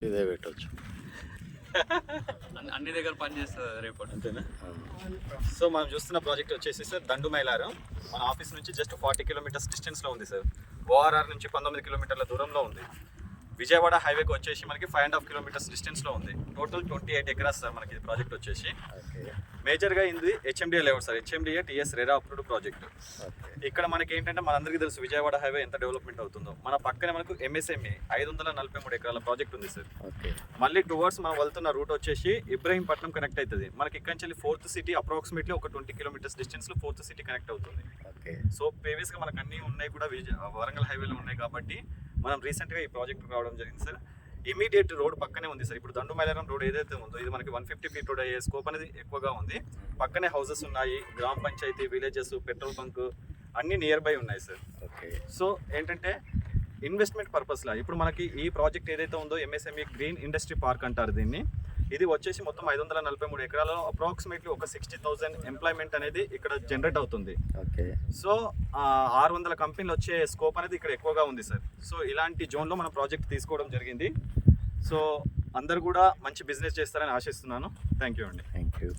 ఇదే పెట్టవచ్చు. అన్ని దగ్గర పని చేస్తుంది రేపు అంతేనా? సో మనం చూస్తున్న ప్రాజెక్ట్ వచ్చేసి సార్ దండు మైలారం మన ఆఫీస్ నుంచి జస్ట్ 40 కిలోమీటర్స్ డిస్టెన్స్లో ఉంది సార్. ఓఆర్ఆర్ నుంచి 19 కిలోమీటర్ల దూరంలో ఉంది. విజయవాడ హైవేకి వచ్చేసి మనకి 5.5 కిలోమీటర్స్ డిస్టెన్స్లో ఉంది. టోటల్ 28 ఎకరాస్ సార్ మనకి ఈ ప్రాజెక్ట్ వచ్చేసి. మేజర్గా ఇది HMDA layout sir. HMDA TS RERA approved project. ఇక్కడ మనకి ఏంటంటే మనందరికీ తెలుసు విజయవాడ హైవే ఎంత డెవలప్మెంట్ అవుతుందో. మన పక్కనే మనకు ఎంఎస్ఎంఈ 543 ఎకరాల ప్రాజెక్ట్ ఉంది సార్. మళ్ళీ టువర్డ్స్ మనం వెళ్తున్న రూట్ వచ్చేసి ఇబ్రహీంపట్నం కనెక్ట్ అవుతుంది. మనకి ఇక్కడ నుంచి 4th సిటీ అప్రాక్సిమేట్లీ ఒక 20 కిలోమీటర్స్ డిస్టెన్స్లో 4th సిటీ కనెక్ట్ అవుతుంది. సో ప్రీవియస్గా మనకు అన్నీ ఉన్నాయి కూడా వరంగల్ హైవేలో ఉన్నాయి కాబట్టి మనం రీసెంట్గా ఈ ప్రాజెక్ట్ రావడం జరిగింది సార్. ఇమీడియట్ రోడ్ పక్కనే ఉంది సార్. ఇప్పుడు దండు మైలారం రోడ్ ఏదైతే ఉందో ఇది మనకి 150 ఫీట్ రోడ్ అయ్యే స్కోప్ అనేది ఎక్కువగా ఉంది. పక్కనే హౌసెస్ ఉన్నాయి, గ్రామ పంచాయతీ, విలేజెస్, పెట్రోల్ బంక్ అన్నీ నియర్ బై ఉన్నాయి సార్. సో ఏంటంటే ఇన్వెస్ట్మెంట్ పర్పస్లా ఇప్పుడు మనకి ఈ ప్రాజెక్ట్ ఏదైతే ఉందో ఎంఎస్ఎంఈ గ్రీన్ ఇండస్ట్రీ పార్క్ అంటారు దీన్ని. ఇది వచ్చేసి మొత్తం 543 ఎకరాలలో అప్రాక్సిమేట్లీ ఒక 60,000 ఎంప్లాయ్మెంట్ అనేది ఇక్కడ జనరేట్ అవుతుంది. సో 600 కంపెనీలు వచ్చే స్కోప్ అనేది ఇక్కడ ఎక్కువగా ఉంది సార్. సో ఇలాంటి జోన్లో మనం ప్రాజెక్ట్ తీసుకోవడం జరిగింది. సో అందరు కూడా మంచి బిజినెస్ చేస్తారని ఆశిస్తున్నాను. థ్యాంక్ యూ అండి. Thank you.